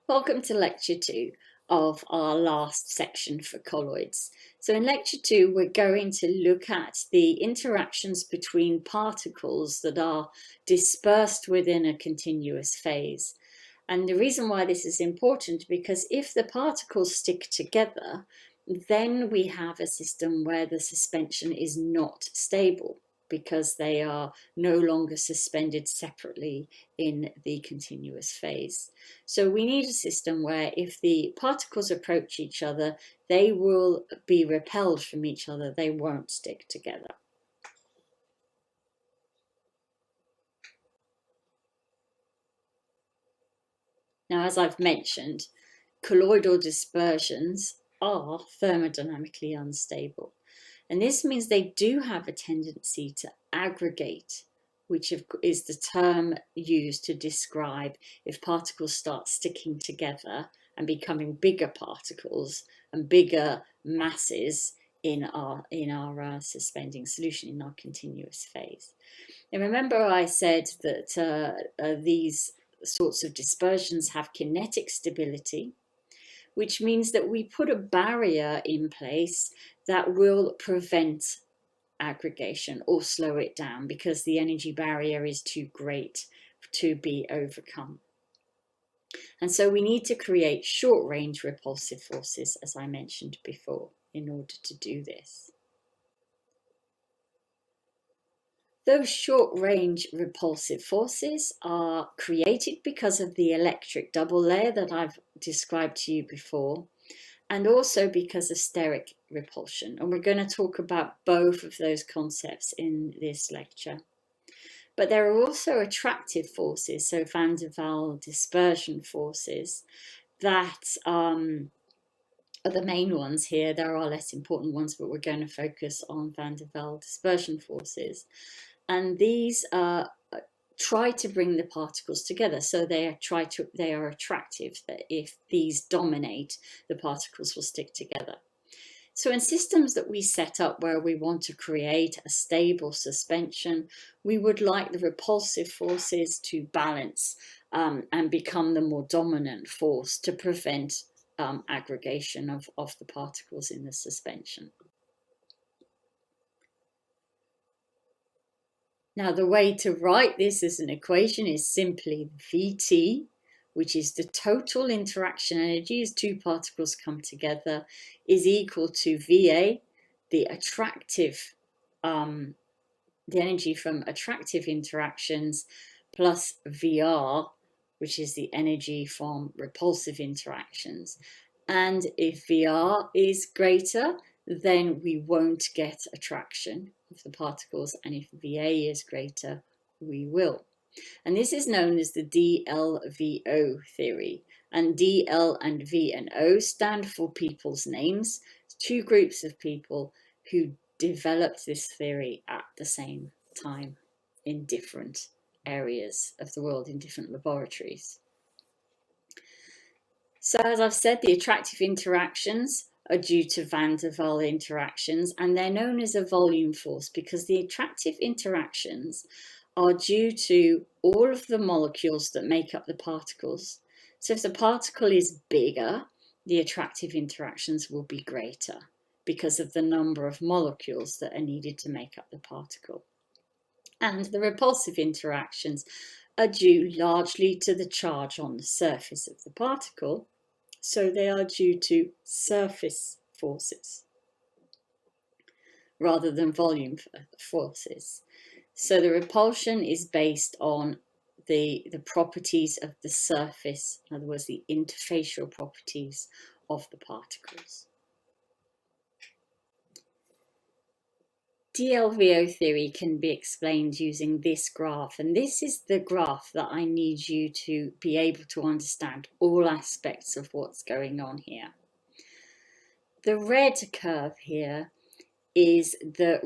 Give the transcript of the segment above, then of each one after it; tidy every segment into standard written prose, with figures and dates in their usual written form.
Welcome to lecture 2 of our last section for colloids. So in lecture 2 we're going to look at the interactions between particles that are dispersed within a continuous phase. And the reason why this is important because if the particles stick together, then we have a system where the suspension is not stable, because they are no longer suspended separately in the continuous phase. So we need a system where if the particles approach each other, they will be repelled from each other, they won't stick together. Now, as I've mentioned, colloidal dispersions are thermodynamically unstable. And this means they do have a tendency to aggregate, which is the term used to describe if particles start sticking together and becoming bigger particles and bigger masses in our suspending solution, in our continuous phase. And remember I said that these sorts of dispersions have kinetic stability, which means that we put a barrier in place that will prevent aggregation or slow it down because the energy barrier is too great to be overcome. And so we need to create short-range repulsive forces, as I mentioned before, in order to do this. Those short-range repulsive forces are created because of the electric double layer that I've described to you before, and also because of steric repulsion. And we're going to talk about both of those concepts in this lecture. But there are also attractive forces, so van der Waals dispersion forces, that are the main ones here. There are less important ones, but we're going to focus on van der Waals dispersion forces. And these try to bring the particles together, so they are attractive, that if these dominate, the particles will stick together. So in systems that we set up where we want to create a stable suspension, we would like the repulsive forces to balance and become the more dominant force to prevent aggregation of the particles in the suspension. Now, the way to write this as an equation is simply Vt, which is the total interaction energy as two particles come together, is equal to Va, the energy from attractive interactions, plus Vr, which is the energy from repulsive interactions. And if Vr is greater, then we won't get attraction of the particles, and if Va is greater, we will. And this is known as the DLVO theory, and DL and V and O stand for people's names, two groups of people who developed this theory at the same time in different areas of the world, in different laboratories. So as I've said, the attractive interactions are due to van der Waals interactions, and they're known as a volume force because the attractive interactions are due to all of the molecules that make up the particles. So if the particle is bigger, the attractive interactions will be greater because of the number of molecules that are needed to make up the particle. And the repulsive interactions are due largely to the charge on the surface of the particle, so they are due to surface forces rather than volume forces. So the repulsion is based on the properties of the surface, in other words, the interfacial properties of the particles. DLVO theory can be explained using this graph, and this is the graph that I need you to be able to understand all aspects of what's going on here. The red curve here is the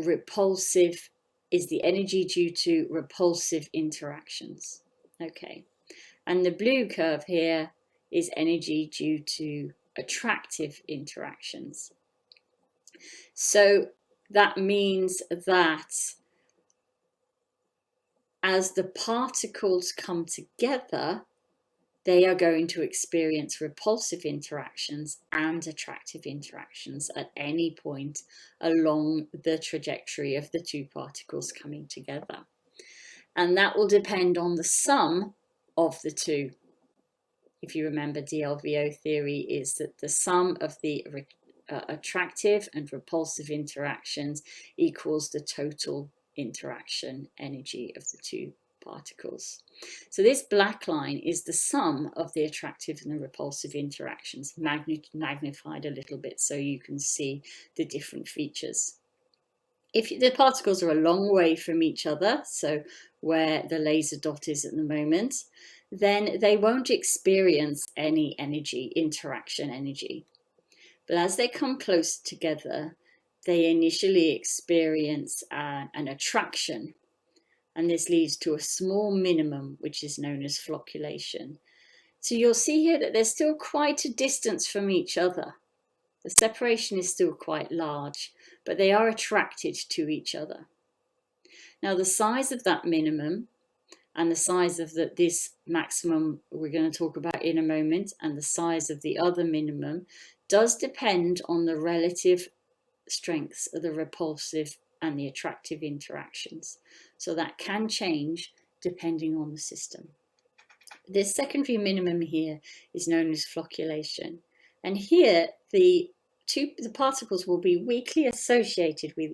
energy due to repulsive interactions. Okay, and the blue curve here is energy due to attractive interactions. So that means that as the particles come together, they are going to experience repulsive interactions and attractive interactions at any point along the trajectory of the two particles coming together. And that will depend on the sum of the two. If you remember, DLVO theory is that the sum of the attractive and repulsive interactions equals the total interaction energy of the two particles. So this black line is the sum of the attractive and the repulsive interactions, magnified a little bit so you can see the different features. If the particles are a long way from each other, so where the laser dot is at the moment, then they won't experience any interaction energy. But as they come closer together, they initially experience an attraction, and this leads to a small minimum, which is known as flocculation. So you'll see here that there's still quite a distance from each other. The separation is still quite large, but they are attracted to each other. Now, the size of that minimum and the size of this maximum we're going to talk about in a moment, and the size of the other minimum, does depend on the relative strengths of the repulsive and the attractive interactions. So that can change depending on the system. This secondary minimum here is known as flocculation. And here the particles will be weakly associated with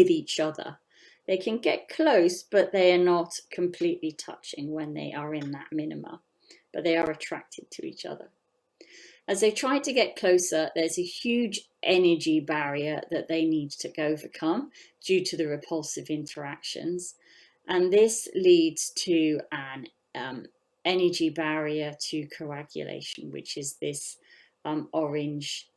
each other. They can get close, but they are not completely touching when they are in that minima, but they are attracted to each other. As they try to get closer, there's a huge energy barrier that they need to overcome due to the repulsive interactions. And this leads to an energy barrier to coagulation, which is this orange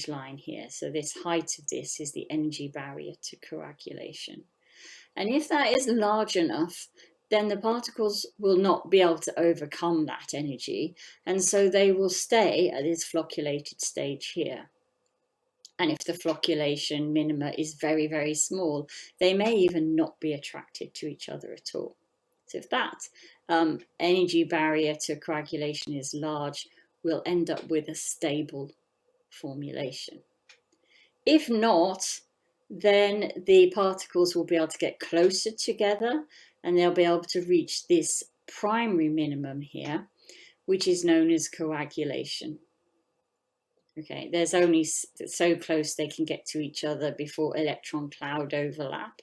line here. So this height of this is the energy barrier to coagulation. And if that is large enough, then the particles will not be able to overcome that energy, and so they will stay at this flocculated stage here. And if the flocculation minima is very, very small, they may even not be attracted to each other at all. So if that energy barrier to coagulation is large, we'll end up with a stable formulation. If not, then the particles will be able to get closer together, and they'll be able to reach this primary minimum here, which is known as coagulation. Okay, there's only so close they can get to each other before electron cloud overlap,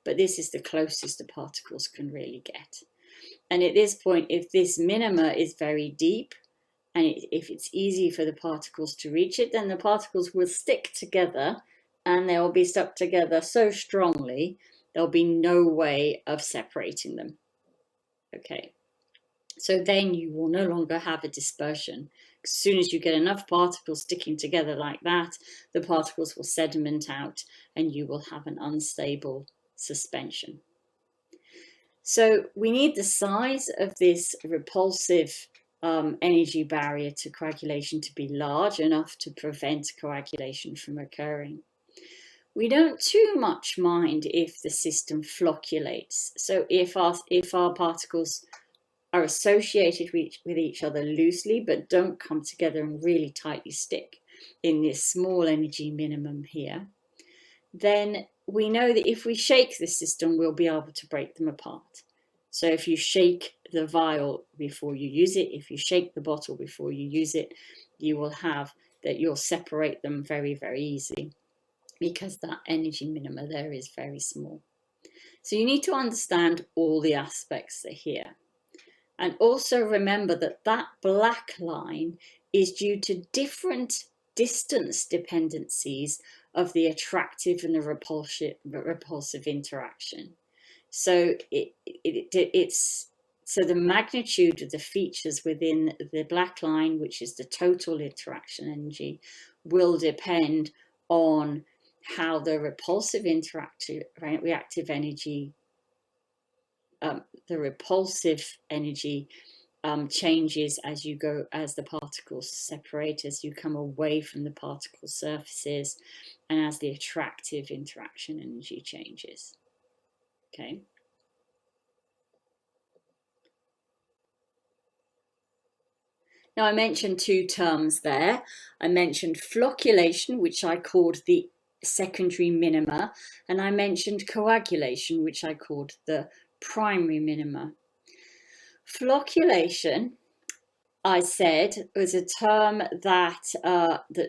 but this is the closest the particles can really get. And at this point, if this minima is very deep, and if it's easy for the particles to reach it, then the particles will stick together, and they'll be stuck together so strongly there'll be no way of separating them. Okay, so then you will no longer have a dispersion. As soon as you get enough particles sticking together like that, the particles will sediment out and you will have an unstable suspension. So we need the size of this repulsive energy barrier to coagulation to be large enough to prevent coagulation from occurring. We don't too much mind if the system flocculates. So if our particles are associated with each other loosely, but don't come together and really tightly stick in this small energy minimum here, then we know that if we shake the system, we'll be able to break them apart. So if you shake the vial before you use it, if you shake the bottle before you use it, you will have that you'll separate them very, very easily, because that energy minima there is very small. So you need to understand all the aspects that are here. And also remember that that black line is due to different distance dependencies of the attractive and the repulsive interaction. So so the magnitude of the features within the black line, which is the total interaction energy, will depend on how the repulsive reactive energy, changes as the particles separate, as you come away from the particle surfaces, and as the attractive interaction energy changes. Okay. Now, I mentioned two terms there. I mentioned flocculation, which I called the secondary minima, and I mentioned coagulation, which I called the primary minima. Flocculation, I said, was a term that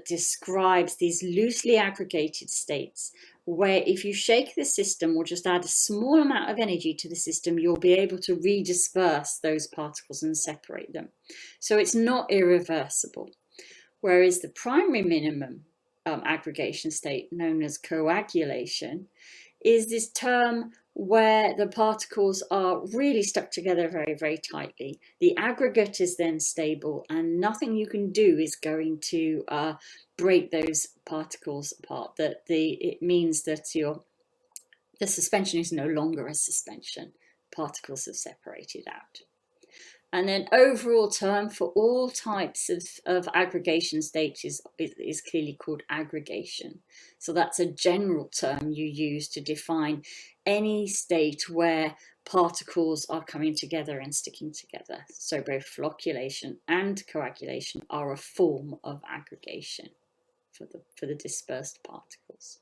describes these loosely aggregated states where if you shake the system or just add a small amount of energy to the system, you'll be able to redisperse those particles and separate them. So it's not irreversible. Whereas the primary minimum aggregation state, known as coagulation, is this term where the particles are really stuck together very, very tightly. The aggregate is then stable and nothing you can do is going to break those particles apart. It means that the suspension is no longer a suspension. Particles have separated out. And then overall term for all types of aggregation states is clearly called aggregation. So that's a general term you use to define any state where particles are coming together and sticking together. So both flocculation and coagulation are a form of aggregation for the dispersed particles.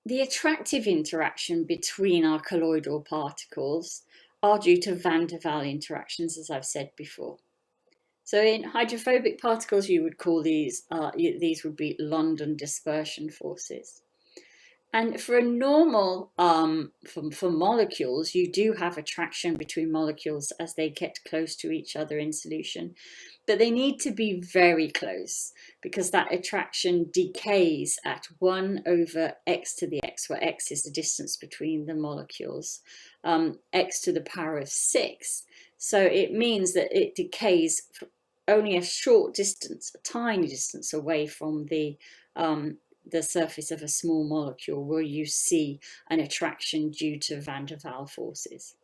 The attractive interaction between our colloidal particles are due to van der Waals interactions, as I've said before. So in hydrophobic particles, you would call these would be London dispersion forces. And for a normal, for molecules, you do have attraction between molecules as they get close to each other in solution, but they need to be very close because that attraction decays at 1 over x to the x, where x is the distance between the molecules, x to the power of 6. So it means that it decays only a short distance, a tiny distance away from the surface of a small molecule where you see an attraction due to van der Waals forces.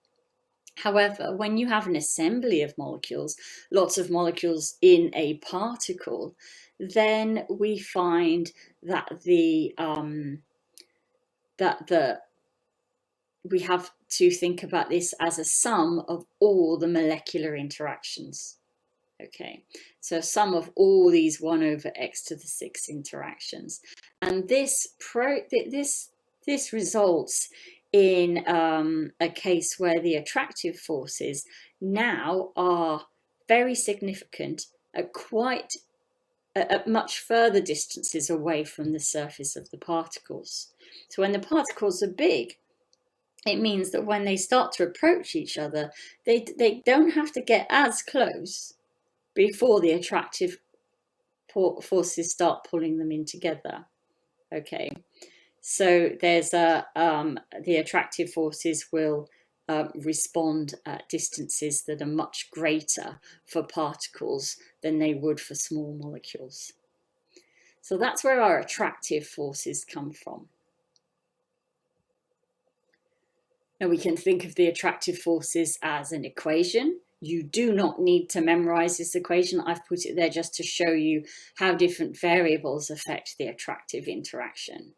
However, when you have an assembly of molecules, lots of molecules in a particle, then we find that we have to think about this as a sum of all the molecular interactions. Okay, so sum of all these 1 over x to the 6 interactions, and this results in a case where the attractive forces now are very significant at much further distances away from the surface of the particles. So when the particles are big, it means that when they start to approach each other, they don't have to get as close before the attractive forces start pulling them in together. Okay, so there's the attractive forces will respond at distances that are much greater for particles than they would for small molecules. So that's where our attractive forces come from. Now we can think of the attractive forces as an equation. You do not need to memorize this equation. I've put it there just to show you how different variables affect the attractive interaction.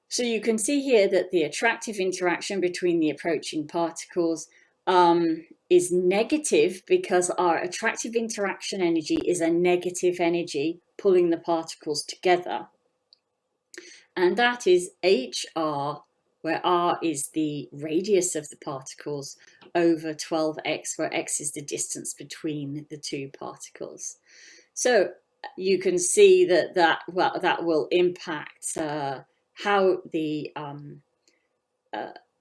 So you can see here that the attractive interaction between the approaching particles is negative because our attractive interaction energy is a negative energy pulling the particles together. And that is HR, where r is the radius of the particles, over 12x, where x is the distance between the two particles. So you can see that will impact how the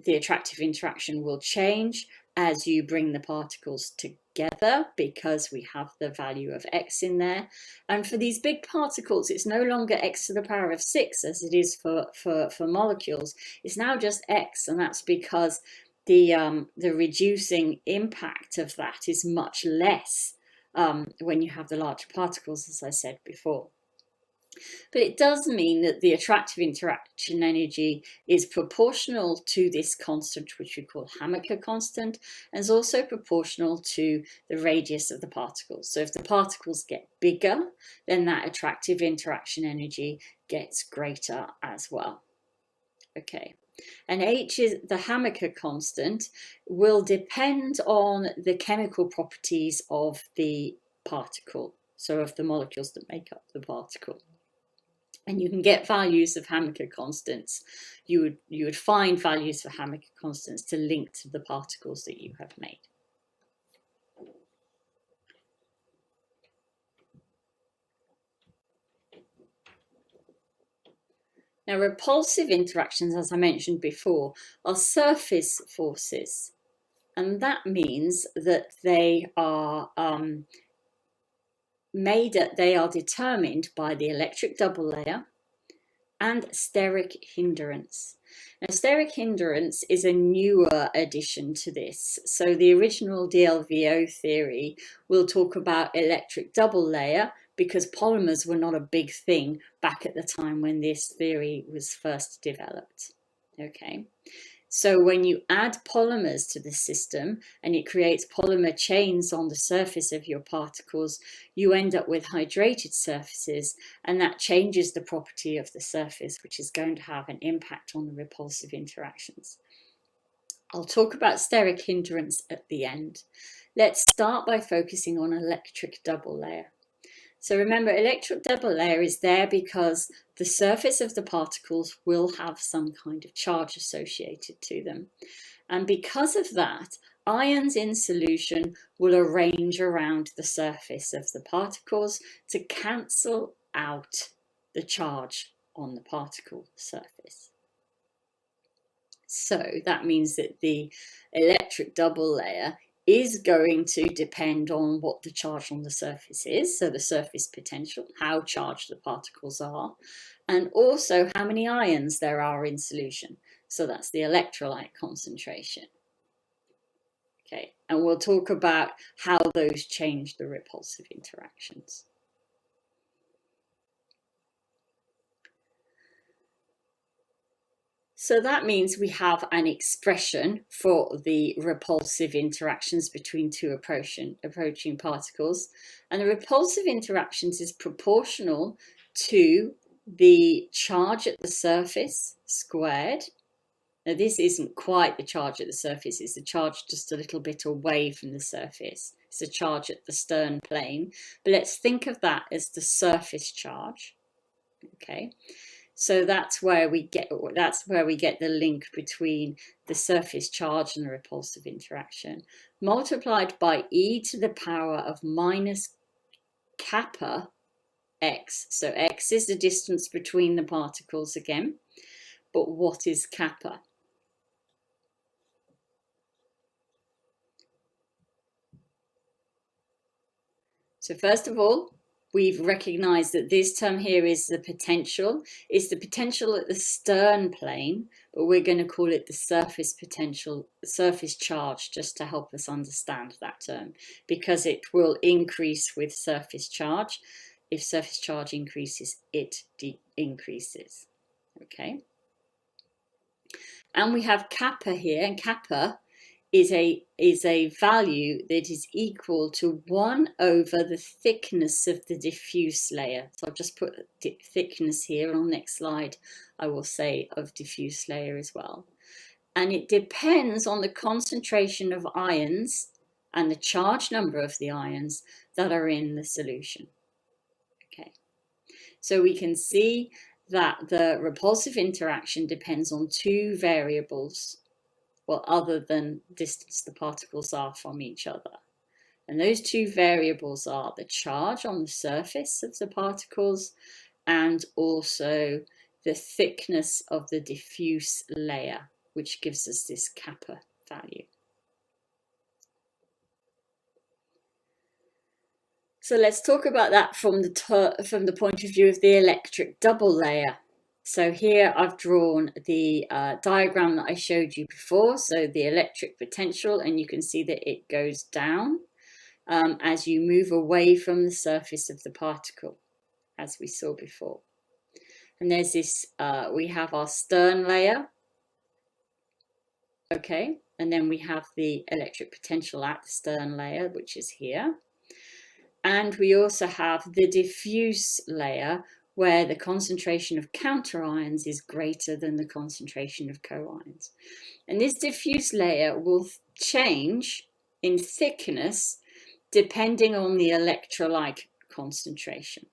attractive interaction will change as you bring the particles together, because we have the value of x in there. And for these big particles, it's no longer x to the power of 6 as it is for molecules. It's now just x, and that's because the reducing impact of that is much less when you have the larger particles, as I said before. But it does mean that the attractive interaction energy is proportional to this constant, which we call Hammaker constant, and is also proportional to the radius of the particles. So if the particles get bigger, then that attractive interaction energy gets greater as well. Okay, And H is the Hammaker constant, will depend on the chemical properties of the particle, so of the molecules that make up the particle. And you can get values of Hammaker constants. You would find values for Hammaker constants to link to the particles that you have made. Now, repulsive interactions, as I mentioned before, are surface forces. And that means that they are determined by the electric double layer and steric hindrance. Now, steric hindrance is a newer addition to this. So the original DLVO theory will talk about electric double layer because polymers were not a big thing back at the time when this theory was first developed. Okay. So when you add polymers to the system and it creates polymer chains on the surface of your particles, you end up with hydrated surfaces, and that changes the property of the surface, which is going to have an impact on the repulsive interactions. I'll talk about steric hindrance at the end. Let's start by focusing on electric double layer. So remember, electric double layer is there because the surface of the particles will have some kind of charge associated to them. And because of that, ions in solution will arrange around the surface of the particles to cancel out the charge on the particle surface. So that means that the electric double layer is going to depend on what the charge on the surface is, so the surface potential, how charged the particles are, and also how many ions there are in solution. So that's the electrolyte concentration. Okay, and we'll talk about how those change the repulsive interactions. So that means we have an expression for the repulsive interactions between two approaching particles. And the repulsive interactions is proportional to the charge at the surface squared. Now this isn't quite the charge at the surface, it's the charge just a little bit away from the surface. It's a charge at the stern plane. But let's think of that as the surface charge. Okay. So that's where we get the link between the surface charge and the repulsive interaction, multiplied by e to the power of minus kappa x. So x is the distance between the particles again, but what is kappa? So first of all, we've recognized that this term here is the potential. It's the potential at the stern plane, but we're going to call it the surface potential, surface charge, just to help us understand that term, because it will increase with surface charge. If surface charge increases, it increases. Okay. And we have kappa here, and kappa is a value that is equal to 1 over the thickness of the diffuse layer. So I'll just put thickness here. On the next slide, I will say of diffuse layer as well. And it depends on the concentration of ions and the charge number of the ions that are in the solution. Okay, so we can see that the repulsive interaction depends on two variables, well, other than distance the particles are from each other. And those two variables are the charge on the surface of the particles and also the thickness of the diffuse layer, which gives us this kappa value. So let's talk about that from the point of view of the electric double layer. So here I've drawn the diagram that I showed you before, so the electric potential, and you can see that it goes down as you move away from the surface of the particle, as we saw before. And there's this, we have our stern layer, okay, and then we have the electric potential at the stern layer, which is here. And we also have the diffuse layer, where the concentration of counterions is greater than the concentration of co-ions. And this diffuse layer will change in thickness depending on the electrolyte concentration.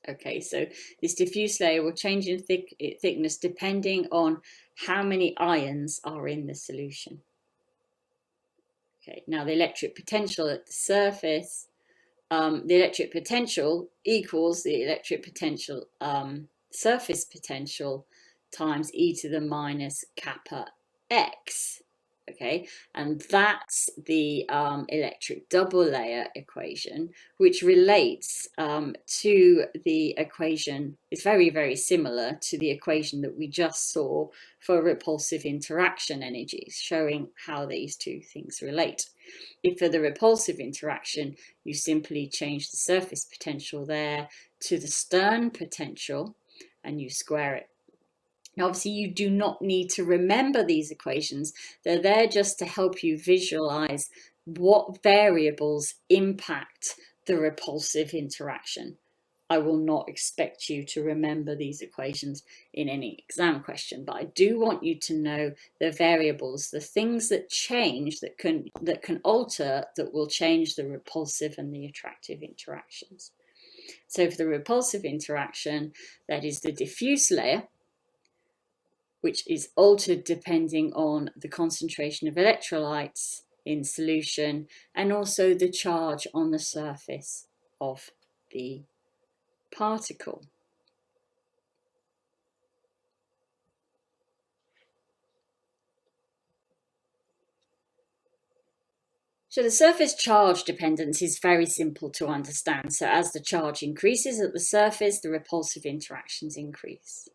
Okay, so this diffuse layer will change in thickness depending on how many ions are in the solution. Okay, now the electric potential at the surface, the electric potential equals the electric potential surface potential times e to the minus kappa x. Okay, and that's the electric double layer equation, which relates to the equation. It's very, very similar to the equation that we just saw for repulsive interaction energies, showing how these two things relate. If for the repulsive interaction, you simply change the surface potential there to the Stern potential and you square it. Now, obviously, you do not need to remember these equations. They're there just to help you visualize what variables impact the repulsive interaction. I will not expect you to remember these equations in any exam question, but I do want you to know the variables, the things that change, that can alter, that will change the repulsive and the attractive interactions. So for the repulsive interaction, that is the diffuse layer, which is altered depending on the concentration of electrolytes in solution and also the charge on the surface of the particle. So the surface charge dependence is very simple to understand. So as the charge increases at the surface, the repulsive interactions increase.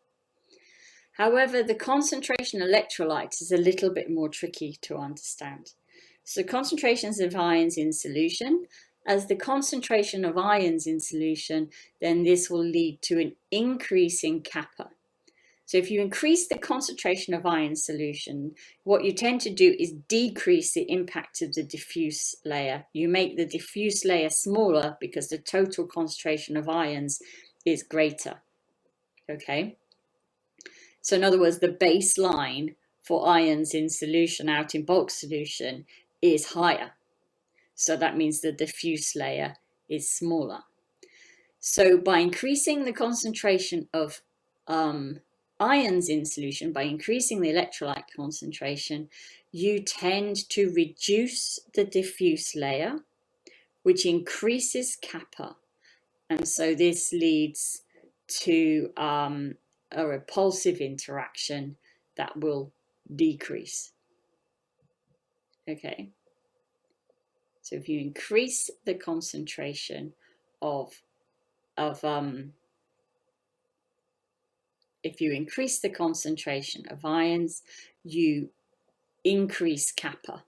However, the concentration of electrolytes is a little bit more tricky to understand. So concentrations of ions in solution, as the concentration of ions in solution, then this will lead to an increase in kappa. So if you increase the concentration of ion solution, what you tend to do is decrease the impact of the diffuse layer. You make the diffuse layer smaller because the total concentration of ions is greater. Okay? So in other words, the baseline for ions in solution out in bulk solution is higher. So that means the diffuse layer is smaller. So by increasing the concentration of ions in solution, by increasing the electrolyte concentration, you tend to reduce the diffuse layer, which increases kappa. And so this leads to a repulsive interaction that will decrease. Okay. So if you increase the concentration if you increase the concentration of ions, you increase kappa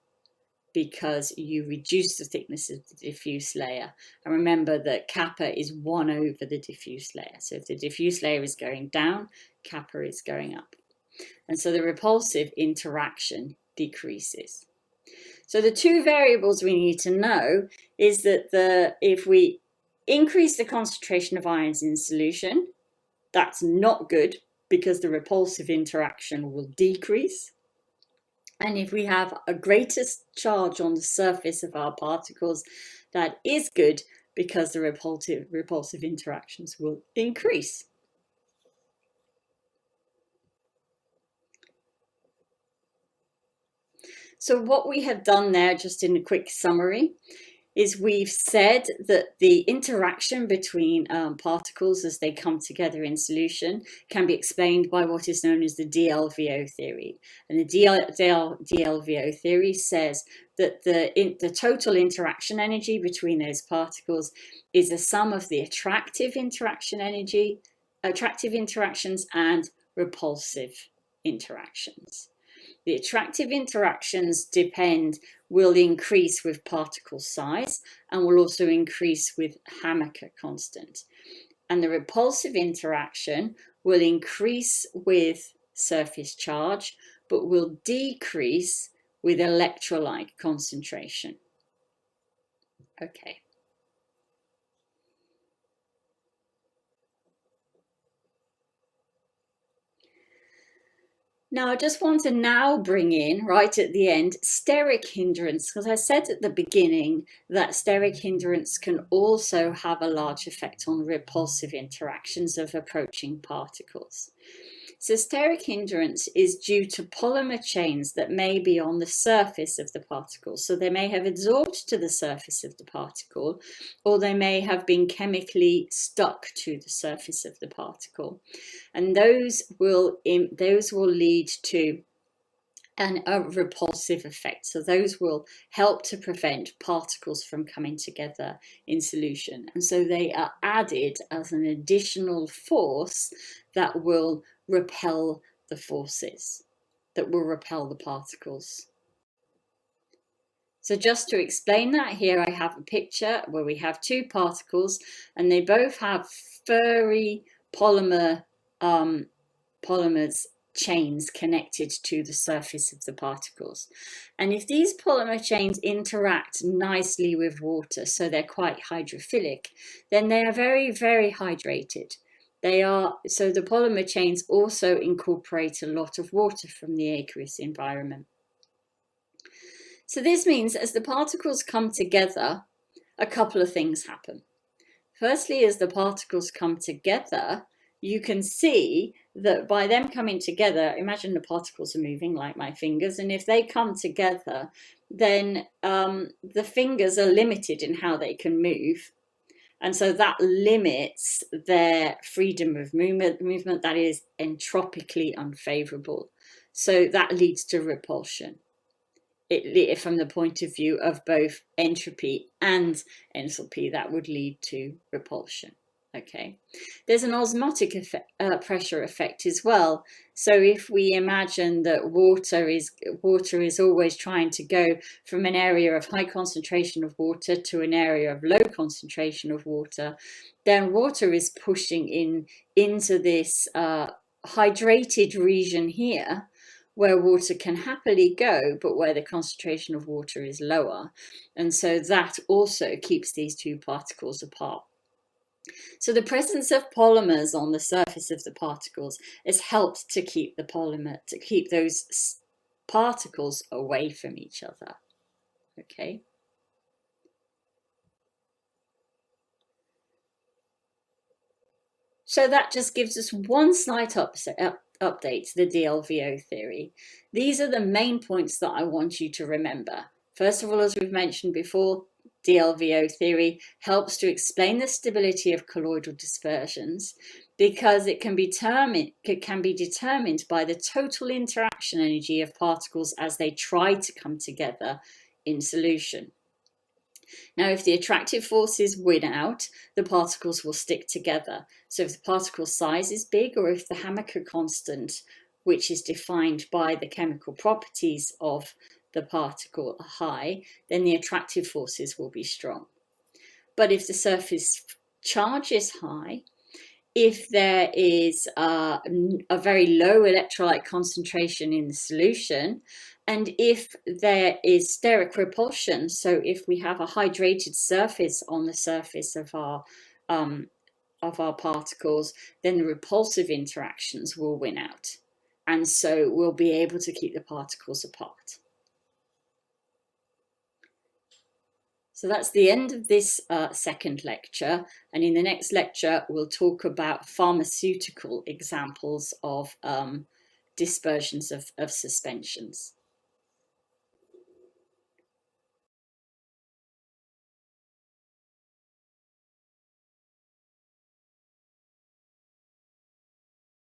because you reduce the thickness of the diffuse layer. And remember that kappa is 1 over the diffuse layer. So if the diffuse layer is going down, kappa is going up. And so the repulsive interaction decreases. So the two variables we need to know is that if we increase the concentration of ions in solution, that's not good because the repulsive interaction will decrease. And if we have a greater charge on the surface of our particles, that is good because the repulsive interactions will increase. So what we have done there, just in a quick summary, is we've said that the interaction between particles as they come together in solution can be explained by what is known as the DLVO theory. And the DLVO theory says that the total interaction energy between those particles is the sum of the attractive interactions and repulsive interactions. The attractive interactions will increase with particle size and will also increase with Hammaker constant. And the repulsive interaction will increase with surface charge, but will decrease with electrolyte concentration. Okay. Now, I just want to now bring in, right at the end, steric hindrance, because I said at the beginning that steric hindrance can also have a large effect on repulsive interactions of approaching particles. So steric hindrance is due to polymer chains that may be on the surface of the particle. So they may have adsorbed to the surface of the particle, or they may have been chemically stuck to the surface of the particle. And those will lead to a repulsive effect. So those will help to prevent particles from coming together in solution. And so they are added as an additional force that will repel the forces, that will repel the particles. So just to explain that, here I have a picture where we have two particles and they both have furry polymers chains connected to the surface of the particles. And if these polymer chains interact nicely with water, so they're quite hydrophilic, then they are very, very hydrated. So the polymer chains also incorporate a lot of water from the aqueous environment. So this means as the particles come together, a couple of things happen. Firstly, as the particles come together, you can see that by them coming together, imagine the particles are moving like my fingers, and if they come together, then the fingers are limited in how they can move. And so that limits their freedom of movement that is entropically unfavorable. So that leads to repulsion. From the point of view of both entropy and enthalpy, that would lead to repulsion. Okay, there's an osmotic pressure effect as well. So if we imagine that water is always trying to go from an area of high concentration of water to an area of low concentration of water, then water is pushing into this hydrated region here, where water can happily go, but where the concentration of water is lower. And so that also keeps these two particles apart. So the presence of polymers on the surface of the particles has helped to keep those particles away from each other. Okay. So that just gives us one slight update to the DLVO theory. These are the main points that I want you to remember. First of all, as we've mentioned before, DLVO theory helps to explain the stability of colloidal dispersions because it can be determined by the total interaction energy of particles as they try to come together in solution. Now, if the attractive forces win out, the particles will stick together. So if the particle size is big, or if the Hammaker constant, which is defined by the chemical properties of the particle, are high, then the attractive forces will be strong. But if the surface charge is high, if there is a very low electrolyte concentration in the solution, and if there is steric repulsion, so if we have a hydrated surface on the surface of our particles, then the repulsive interactions will win out. And so we'll be able to keep the particles apart. So that's the end of this second lecture. And in the next lecture, we'll talk about pharmaceutical examples of dispersions of suspensions.